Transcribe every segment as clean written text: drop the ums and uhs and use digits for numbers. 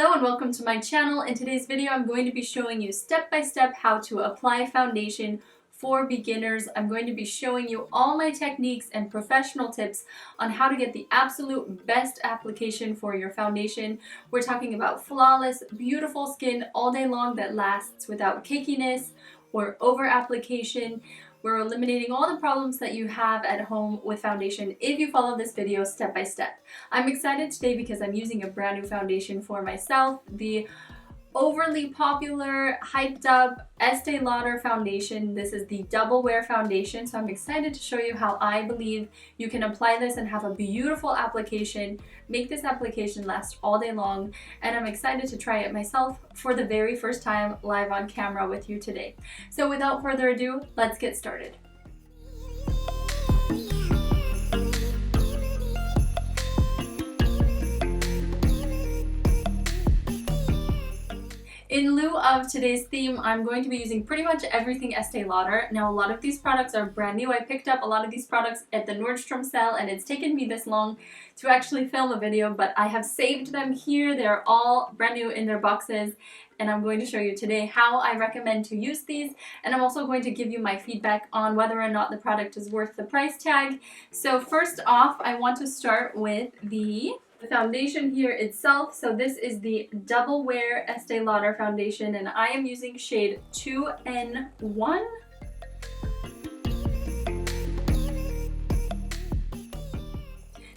Hello and welcome to my channel. In today's video I'm going to be showing you step by step how to apply foundation for beginners. I'm going to be showing you all my techniques and professional tips on how to get the absolute best application for your foundation. We're talking about flawless, beautiful skin all day long that lasts without cakiness or over application. We're eliminating all the problems that you have at home with foundation if you follow this video step by step. I'm excited today because I'm using a brand new foundation for myself, the overly popular, hyped up Estee Lauder foundation. This is the Double Wear foundation, so I'm excited to show you how I believe you can apply this and have a beautiful application, make this application last all day long, and I'm excited to try it myself for the very first time live on camera with you today. So without further ado, let's get started. In lieu of today's theme, I'm going to be using pretty much everything Estee Lauder. Now, a lot of these products are brand new. I picked up a lot of these products at the Nordstrom sale, and it's taken me this long to actually film a video, but I have saved them here. They're all brand new in their boxes, and I'm going to show you today how I recommend to use these, and I'm also going to give you my feedback on whether or not the product is worth the price tag. So first off, I want to start with the foundation here itself. So this is the Double Wear Estee Lauder foundation, and I am using shade 2N1.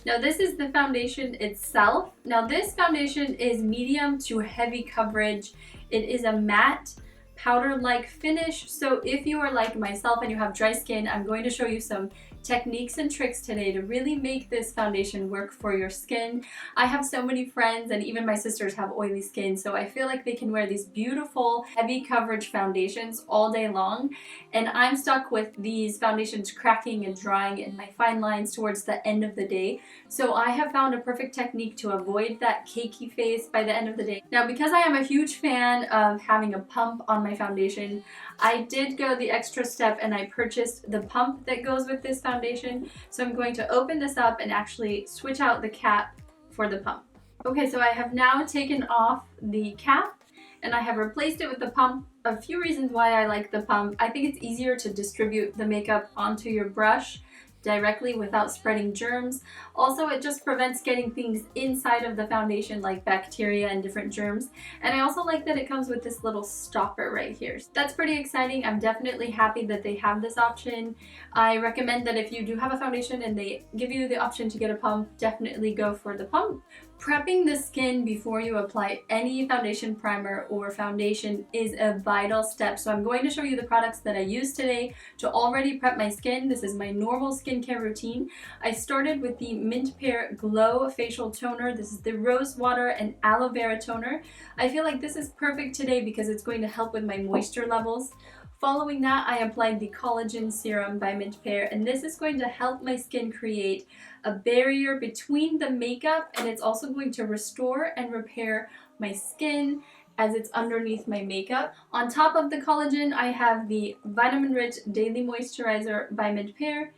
Now this is the foundation itself. Now this foundation is medium to heavy coverage. It is a matte powder-like finish, so if you are like myself and you have dry skin, I'm going to show you some techniques and tricks today to really make this foundation work for your skin. I have so many friends, and even my sisters have oily skin, so I feel like they can wear these beautiful heavy coverage foundations all day long, and I'm stuck with these foundations cracking and drying in my fine lines towards the end of the day. So I have found a perfect technique to avoid that cakey face by the end of the day. Now, because I am a huge fan of having a pump on my foundation, I did go the extra step and I purchased the pump that goes with this foundation. So I'm going to open this up and actually switch out the cap for the pump. Okay, so I have now taken off the cap and I have replaced it with the pump. A few reasons why I like the pump. I think it's easier to distribute the makeup onto your brush directly without spreading germs. Also, it just prevents getting things inside of the foundation like bacteria and different germs. And I also like that it comes with this little stopper right here. So that's pretty exciting. I'm definitely happy that they have this option. I recommend that if you do have a foundation and they give you the option to get a pump, definitely go for the pump. Prepping the skin before you apply any foundation primer or foundation is a vital step. So I'm going to show you the products that I use today to already prep my skin. This is my normal skincare routine. I started with the Mint Pear Glow Facial Toner. This is the Rose Water and Aloe Vera Toner. I feel like this is perfect today because it's going to help with my moisture levels. Following that, I applied the Collagen Serum by Mint Pear, and this is going to help my skin create a barrier between the makeup, and it's also going to restore and repair my skin as it's underneath my makeup. On top of the collagen, I have the Vitamin Rich Daily Moisturizer by Mint Pear.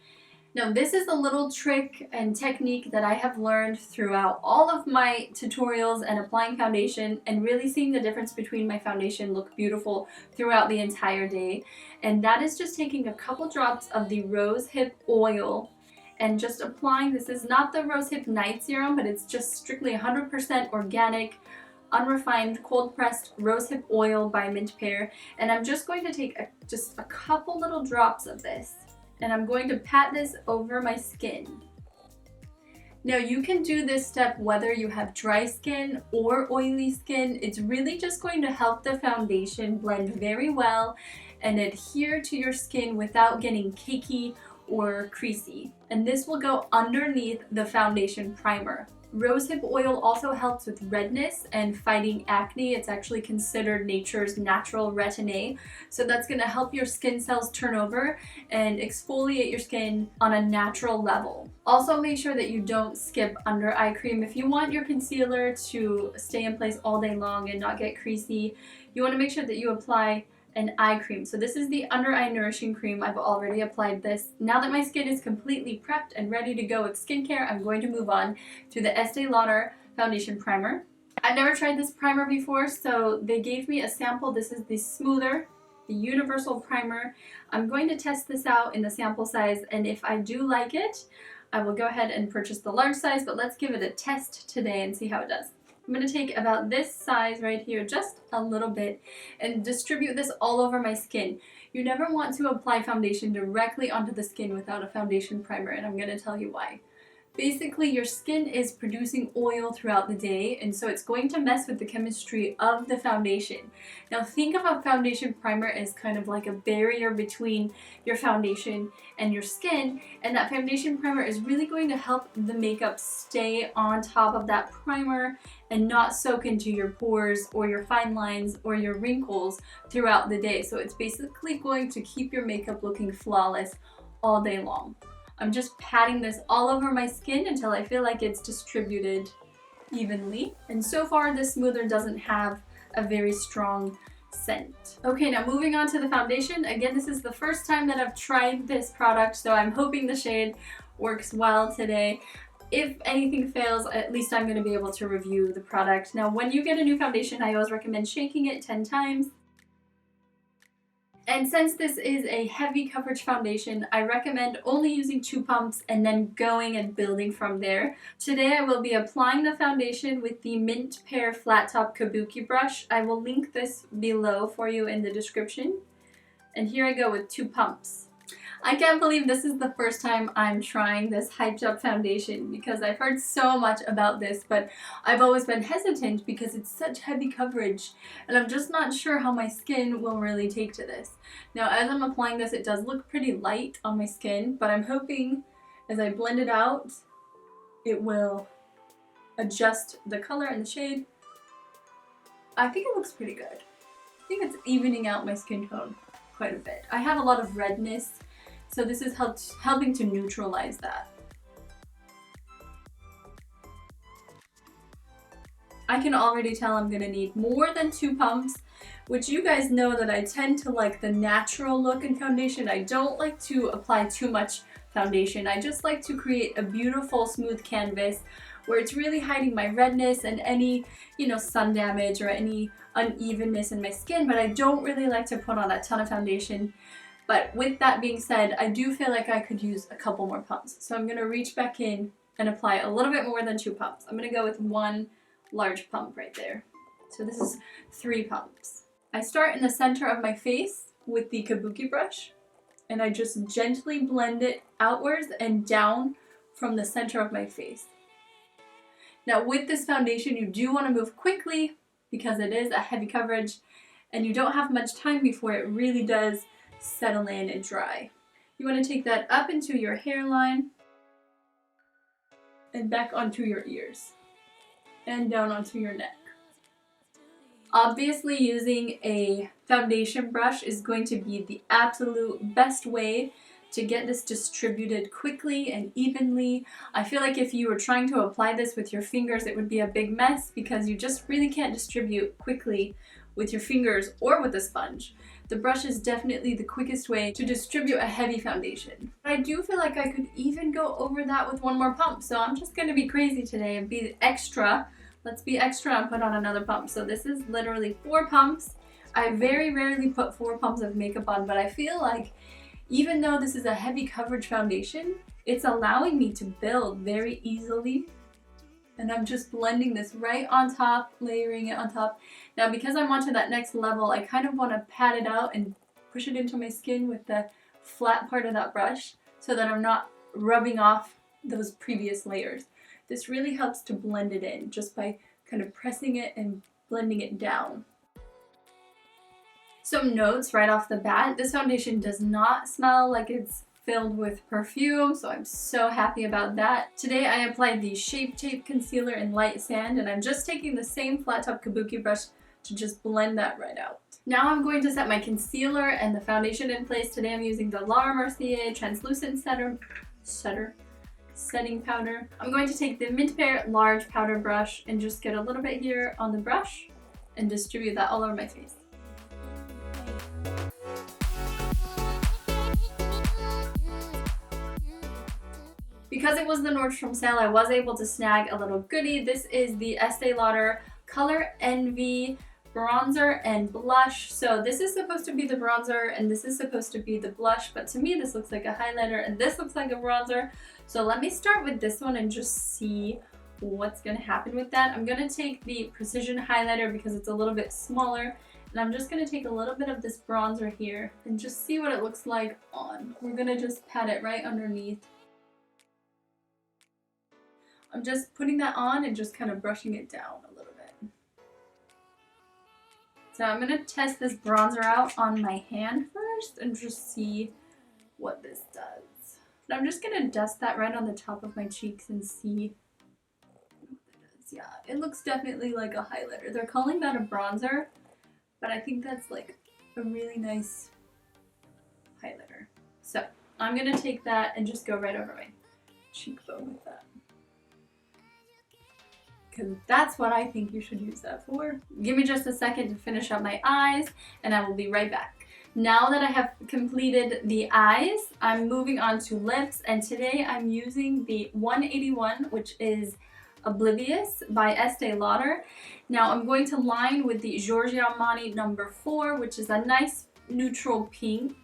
Now, this is a little trick and technique that I have learned throughout all of my tutorials and applying foundation and really seeing the difference between my foundation look beautiful throughout the entire day. And that is just taking a couple drops of the Rose Hip Oil and just applying. This is not the Rose Hip Night Serum, but it's just strictly 100% organic, unrefined, cold-pressed rosehip oil by Mint Pear. And I'm just going to take just a couple little drops of this, and I'm going to pat this over my skin. Now, you can do this step whether you have dry skin or oily skin. It's really just going to help the foundation blend very well and adhere to your skin without getting cakey or creasy. And this will go underneath the foundation primer. Rosehip oil also helps with redness and fighting acne. It's actually considered nature's natural retin-A, so that's going to help your skin cells turn over and exfoliate your skin on a natural level. Also, make sure that you don't skip under eye cream. If you want your concealer to stay in place all day long and not get creasy, you want to make sure that you apply an eye cream. So this is the Under Eye Nourishing Cream. I've already applied this. Now that my skin is completely prepped and ready to go with skincare, I'm going to move on to the Estee Lauder Foundation Primer. I've never tried this primer before, so they gave me a sample. This is the Smoother, the Universal Primer. I'm going to test this out in the sample size, and if I do like it, I will go ahead and purchase the large size, but let's give it a test today and see how it does. I'm going to take about this size right here, just a little bit, and distribute this all over my skin. You never want to apply foundation directly onto the skin without a foundation primer, and I'm going to tell you why. Basically, your skin is producing oil throughout the day, and so it's going to mess with the chemistry of the foundation. Now think of a foundation primer as kind of like a barrier between your foundation and your skin, and that foundation primer is really going to help the makeup stay on top of that primer and not soak into your pores or your fine lines or your wrinkles throughout the day. So it's basically going to keep your makeup looking flawless all day long. I'm just patting this all over my skin until I feel like it's distributed evenly. And so far, this Smoother doesn't have a very strong scent. Okay, now moving on to the foundation. Again, this is the first time that I've tried this product, so I'm hoping the shade works well today. If anything fails, at least I'm going to be able to review the product. Now, when you get a new foundation, I always recommend shaking it 10 times. And since this is a heavy coverage foundation, I recommend only using 2 pumps and then going and building from there. Today I will be applying the foundation with the Mint Pear Flat Top Kabuki brush. I will link this below for you in the description. And here I go with 2 pumps. I can't believe this is the first time I'm trying this hyped up foundation because I've heard so much about this, but I've always been hesitant because it's such heavy coverage and I'm just not sure how my skin will really take to this. Now as I'm applying this, it does look pretty light on my skin, but I'm hoping as I blend it out, it will adjust the color and the shade. I think it looks pretty good. I think it's evening out my skin tone quite a bit. I have a lot of redness, so this is helping to neutralize that. I can already tell I'm gonna need more than 2 pumps, which you guys know that I tend to like the natural look in foundation. I don't like to apply too much foundation. I just like to create a beautiful smooth canvas where it's really hiding my redness and any, sun damage or any unevenness in my skin, but I don't really like to put on a ton of foundation. But with that being said, I do feel like I could use a couple more pumps. So I'm going to reach back in and apply a little bit more than 2 pumps. I'm going to go with 1 large pump right there. So this is 3 pumps. I start in the center of my face with the Kabuki brush, and I just gently blend it outwards and down from the center of my face. Now with this foundation, you do want to move quickly because it is a heavy coverage and you don't have much time before it really does settle in and dry. You want to take that up into your hairline and back onto your ears and down onto your neck. Obviously, using a foundation brush is going to be the absolute best way to get this distributed quickly and evenly. I feel like if you were trying to apply this with your fingers, it would be a big mess because you just really can't distribute quickly with your fingers or with a sponge. The brush is definitely the quickest way to distribute a heavy foundation. I do feel like I could even go over that with 1 more pump, so I'm just gonna be crazy today and be extra. Let's be extra and put on another pump. So this is literally 4 pumps. I very rarely put 4 pumps of makeup on, but I feel like even though this is a heavy coverage foundation, it's allowing me to build very easily. And I'm just blending this right on top, layering it on top. Now because I'm onto that next level, I kind of want to pat it out and push it into my skin with the flat part of that brush so that I'm not rubbing off those previous layers. This really helps to blend it in just by kind of pressing it and blending it down. Some notes right off the bat. This foundation does not smell like it's filled with perfume, so I'm so happy about that. Today I applied the Shape Tape Concealer in Light Sand, and I'm just taking the same flat top Kabuki brush to just blend that right out. Now I'm going to set my concealer and the foundation in place. Today I'm using the Laura Mercier Translucent Setting Powder. I'm going to take the Mint Pear Large Powder Brush and just get a little bit here on the brush and distribute that all over my face. Because it was the Nordstrom sale, I was able to snag a little goodie. This is the Estee Lauder Color Envy bronzer and blush. So this is supposed to be the bronzer and this is supposed to be the blush, but to me this looks like a highlighter and this looks like a bronzer. So let me start with this one and just see what's gonna happen with that. I'm gonna take the Precision highlighter because it's a little bit smaller, and I'm just gonna take a little bit of this bronzer here and just see what it looks like on. We're gonna just pat it right underneath. I'm just putting that on and just kind of brushing it down a little bit. So I'm gonna test this bronzer out on my hand first and just see what this does. And I'm just gonna dust that right on the top of my cheeks and see what it does. Yeah, it looks definitely like a highlighter. They're calling that a bronzer, but I think that's like a really nice highlighter. So I'm gonna take that and just go right over my cheekbone with that, because that's what I think you should use that for. Give me just a second to finish up my eyes and I will be right back. Now that I have completed the eyes, I'm moving on to lips, and today I'm using the 181, which is Oblivious by Estee Lauder. Now I'm going to line with the Giorgio Armani No. 4, which is a nice neutral pink.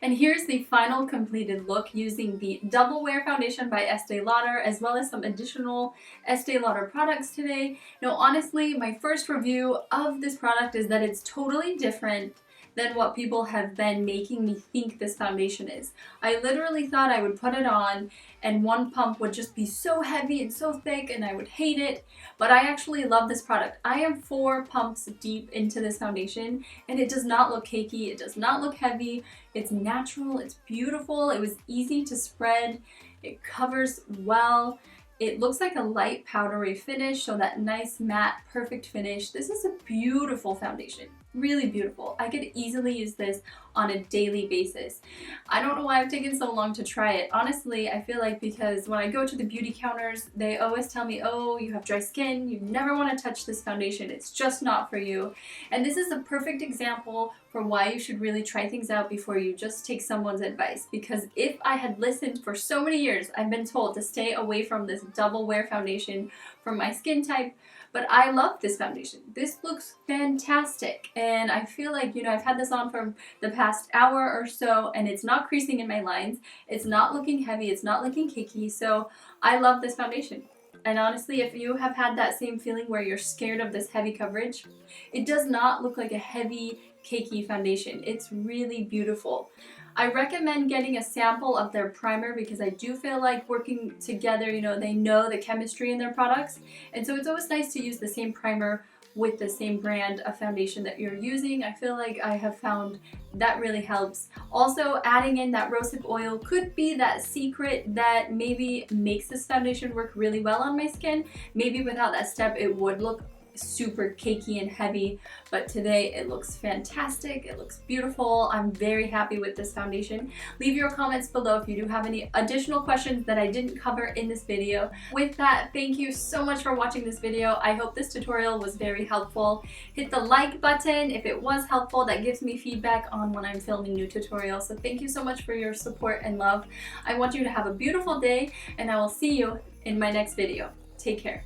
And here's the final completed look using the Double Wear Foundation by Estee Lauder, as well as some additional Estee Lauder products today. Now, honestly, my first review of this product is that it's totally different than what people have been making me think this foundation is. I literally thought I would put it on and one pump would just be so heavy and so thick and I would hate it, but I actually love this product. I am 4 pumps deep into this foundation and it does not look cakey, it does not look heavy, it's natural, it's beautiful, it was easy to spread, it covers well. It looks like a light powdery finish, so that nice matte, perfect finish. This is a beautiful foundation, really beautiful. I could easily use this on a daily basis. I don't know why I've taken so long to try it. Honestly, I feel like because when I go to the beauty counters, they always tell me, oh, you have dry skin, you never want to touch this foundation, it's just not for you. And this is a perfect example for why you should really try things out before you just take someone's advice. Because if I had listened for so many years, I've been told to stay away from this Double Wear foundation for my skin type, but I love this foundation. This looks fantastic, and I feel like, you know, I've had this on for the past hour or so, and it's not creasing in my lines, it's not looking heavy, it's not looking cakey, so I love this foundation. And honestly, if you have had that same feeling where you're scared of this heavy coverage, it does not look like a heavy, cakey foundation. It's really beautiful. I recommend getting a sample of their primer because I do feel like working together, you know, they know the chemistry in their products. And so it's always nice to use the same primer with the same brand of foundation that you're using. I feel like I have found that really helps. Also, adding in that rosehip oil could be that secret that maybe makes this foundation work really well on my skin. Maybe without that step, it would look super cakey and heavy, but today it looks fantastic, it looks beautiful. I'm very happy with this foundation. Leave your comments below if you do have any additional questions that I didn't cover in this video. With that, thank you so much for watching this video. I hope this tutorial was very helpful. Hit the like button if it was helpful. That gives me feedback on when I'm filming new tutorials. So thank you so much for your support and love. I want you to have a beautiful day, and I will see you in my next video. Take care.